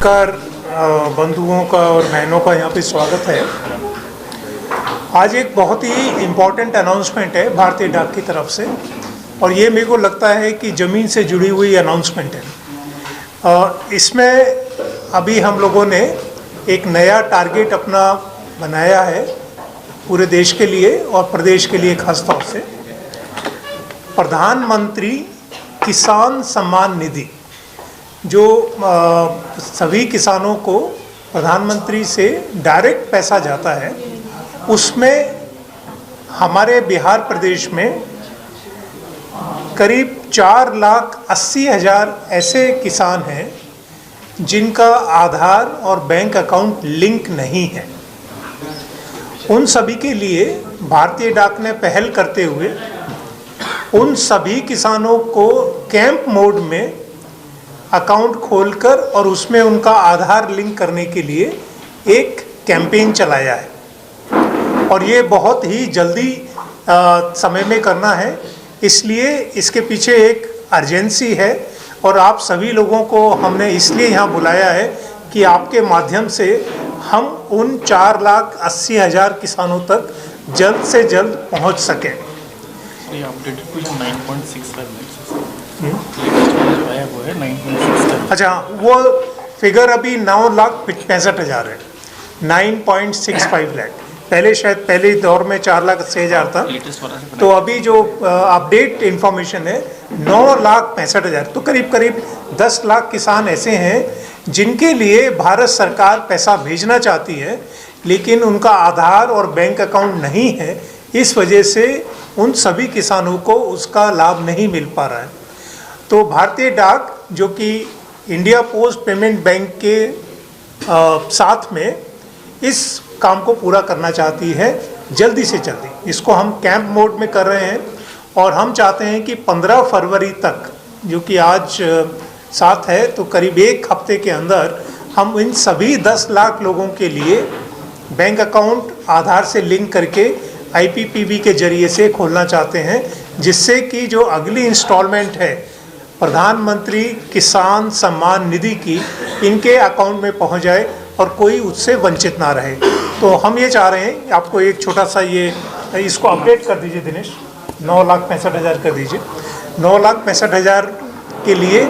पत्रकार बंधुओं का और बहनों का यहाँ पे स्वागत है। आज एक बहुत ही इम्पोर्टेंट अनाउंसमेंट है भारतीय डाक की तरफ से, और ये मेरे को लगता है कि ज़मीन से जुड़ी हुई अनाउंसमेंट है। इसमें अभी हम लोगों ने एक नया टारगेट अपना बनाया है पूरे देश के लिए और प्रदेश के लिए खास तौर से। प्रधानमंत्री किसान सम्मान निधि, जो सभी किसानों को प्रधानमंत्री से डायरेक्ट पैसा जाता है, उसमें हमारे बिहार प्रदेश में करीब 4,80,000 ऐसे किसान हैं जिनका आधार और बैंक अकाउंट लिंक नहीं है। उन सभी के लिए भारतीय डाक ने पहल करते हुए उन सभी किसानों को कैंप मोड में अकाउंट खोलकर और उसमें उनका आधार लिंक करने के लिए एक कैंपेन चलाया है, और ये बहुत ही जल्दी समय में करना है। इसलिए इसके पीछे एक अर्जेंसी है, और आप सभी लोगों को हमने इसलिए यहाँ बुलाया है कि आपके माध्यम से हम उन 4,80,000 किसानों तक जल्द से जल्द पहुँच सकें। अच्छा, वो फिगर अभी 9,65,000 है, 9.65 लाख। पहले शायद पहले दौर में 4,80,000 था, तो अभी जो अपडेट इंफॉर्मेशन है 9,65,000। तो करीब करीब 10 लाख किसान ऐसे हैं जिनके लिए भारत सरकार पैसा भेजना चाहती है, लेकिन उनका आधार और बैंक अकाउंट नहीं है। इस वजह से उन सभी किसानों को उसका लाभ नहीं मिल पा रहा है। तो भारतीय डाक, जो कि इंडिया पोस्ट पेमेंट बैंक के साथ में इस काम को पूरा करना चाहती है जल्दी से जल्दी। इसको हम कैंप मोड में कर रहे हैं, और हम चाहते हैं कि 15 फरवरी तक, जो कि आज 7 है, तो करीब एक हफ्ते के अंदर हम इन सभी 10 लाख लोगों के लिए बैंक अकाउंट आधार से लिंक करके IPPB के जरिए से खोलना चाहते हैं, जिससे कि जो अगली इंस्टॉलमेंट है प्रधानमंत्री किसान सम्मान निधि की, इनके अकाउंट में पहुंच जाए और कोई उससे वंचित ना रहे। तो हम ये चाह रहे हैं, आपको एक छोटा सा इसको अपडेट कर दीजिए दिनेश, 9,65,000 कर दीजिए। 9,65,000 के लिए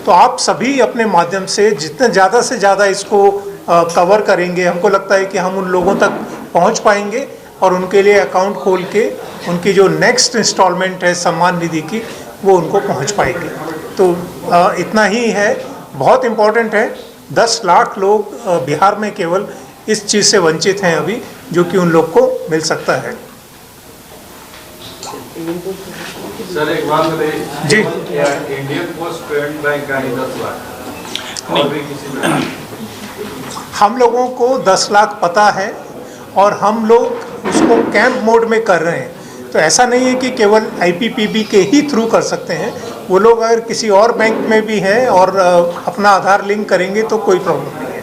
तो आप सभी अपने माध्यम से जितने ज़्यादा से ज़्यादा इसको कवर करेंगे, हमको लगता है कि हम उन लोगों तक पहुंच पाएंगे और उनके लिए अकाउंट खोल के उनकी जो नेक्स्ट इंस्टॉलमेंट है सम्मान निधि की, वो उनको पहुंच पाएगी। तो इतना ही है, बहुत इम्पोर्टेंट है। 10 लाख लोग बिहार में केवल इस चीज़ से वंचित हैं अभी, जो कि उन लोग को मिल सकता है। सर, एक बात बताइए जी, इंडियन पोस्ट पेमेंट बैंक का 10 लाख और भी किसी हम लोगों को 10 लाख पता है, और हम लोग उसको कैंप मोड में कर रहे हैं। तो ऐसा नहीं है कि केवल IPPB के ही थ्रू कर सकते हैं। वो लोग अगर किसी और बैंक में भी हैं और अपना आधार लिंक करेंगे तो कोई प्रॉब्लम नहीं है।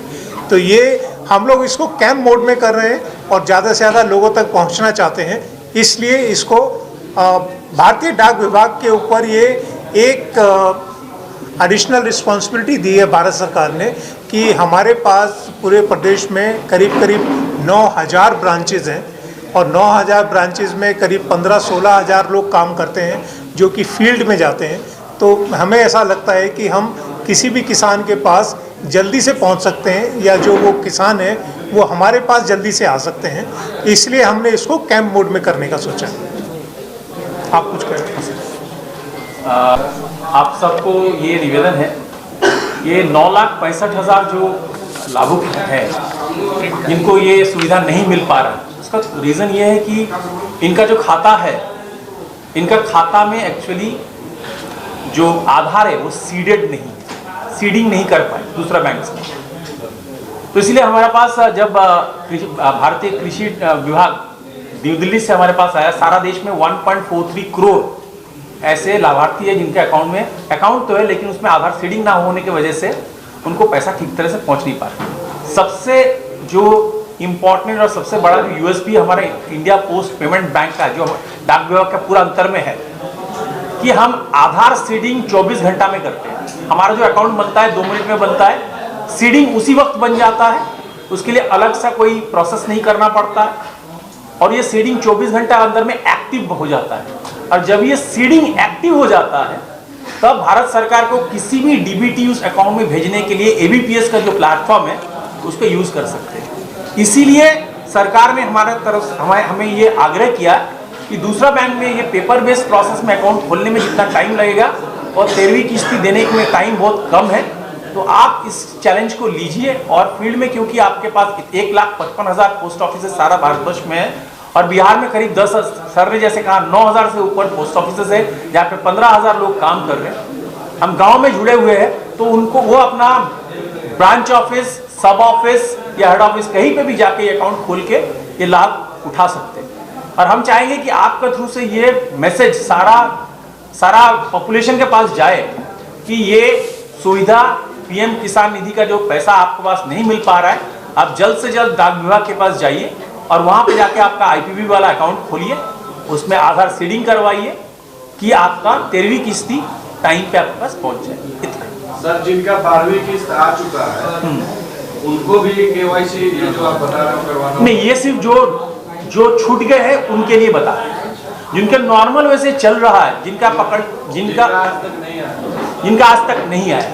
तो ये हम लोग इसको कैंप मोड में कर रहे हैं और ज़्यादा से ज़्यादा लोगों तक पहुंचना चाहते हैं। इसलिए इसको भारतीय डाक विभाग के ऊपर ये एक एडिशनल रिस्पॉन्सिबिलिटी दी है भारत सरकार ने, कि हमारे पास पूरे प्रदेश में करीब करीब 9,000 ब्रांचेज हैं, और 9,000 ब्रांचेज में करीब 15-16 हज़ार लोग काम करते हैं जो कि फील्ड में जाते हैं। तो हमें ऐसा लगता है कि हम किसी भी किसान के पास जल्दी से पहुंच सकते हैं, या जो वो किसान है वो हमारे पास जल्दी से आ सकते हैं। इसलिए हमने इसको कैंप मोड में करने का सोचा। आप कुछ कहें? आप सबको ये निवेदन है, ये 9,65,000 जो लाभुक हैं जिनको ये सुविधा नहीं मिल पा रहा है, उसका रीज़न ये है कि इनका जो खाता है, इनका खाता में एक्चुअली जो आधार है वो सीडेड नहीं, सीडिंग नहीं कर पाए दूसरा बैंक से। तो इसलिए हमारे पास जब भारतीय कृषि विभाग न्यू दिल्ली से हमारे पास आया, सारा देश में 1.43 करोड़ ऐसे लाभार्थी है जिनके अकाउंट तो है, लेकिन उसमें आधार सीडिंग ना होने की वजह से उनको पैसा ठीक तरह से पहुंच नहीं पा रहा। सबसे जो इम्पोर्टेंट और सबसे बड़ा जो USP हमारे इंडिया पोस्ट पेमेंट बैंक का, जो डाक विभाग का पूरा अंतर में है, कि हम आधार सीडिंग 24 घंटा में करते हैं। हमारा जो अकाउंट बनता है 2 मिनट में बनता है, सीडिंग उसी वक्त बन जाता है, उसके लिए अलग सा कोई प्रोसेस नहीं करना पड़ता है, और ये सीडिंग 24 घंटा अंदर में एक्टिव हो जाता है। और जब ये सीडिंग एक्टिव हो जाता है तब भारत सरकार को किसी भी डीबीटी उस अकाउंट में भेजने के लिए एबीपीएस का जो प्लेटफॉर्म है उसको यूज कर सकते हैं। इसीलिए सरकार ने हमारे तरफ हमें ये आग्रह किया कि दूसरा बैंक में ये पेपर बेस्ड प्रोसेस में अकाउंट खोलने में जितना टाइम लगेगा और 13वीं किस्ती देने में टाइम बहुत कम है, तो आप इस चैलेंज को लीजिए। और फील्ड में क्योंकि आपके पास 1,55,000 पोस्ट ऑफिस सारा भारतवर्ष में है और बिहार में करीब 10, सर ने जैसे कहा 9,000 से ऊपर पोस्ट ऑफिस है जहाँ पे 15,000 लोग काम कर रहे हैं। हम गांव में जुड़े हुए हैं तो उनको वो अपना ब्रांच ऑफिस, सब ऑफिस या हेड ऑफिस कहीं पे भी जाके ये अकाउंट खोल के ये लाभ उठा सकते हैं। और हम चाहेंगे कि आपके थ्रू से ये मैसेज सारा पॉपुलेशन के पास जाए कि ये सुविधा पीएम किसान निधि का जो पैसा आपके पास नहीं मिल पा रहा है, आप जल्द से जल्द डाक विभाग के पास जाइए और वहां पे जाके आपका आईपीबी वाला अकाउंट खोलिए, उसमें आधार सीडिंग करवाइए कि आपका 13वीं किस्ती टाइम पे आपके पास पहुंच जाए। इतना सर, जिनका 12वीं किस्त आ चुका है उनको भी केवाईसी ये जो आप बता रहे हो करवाना नहीं, ये सिर्फ जो छूट गए हैं उनके लिए बता रहे हैं। जिनका नॉर्मल वैसे चल रहा है, जिनका आज तक नहीं आया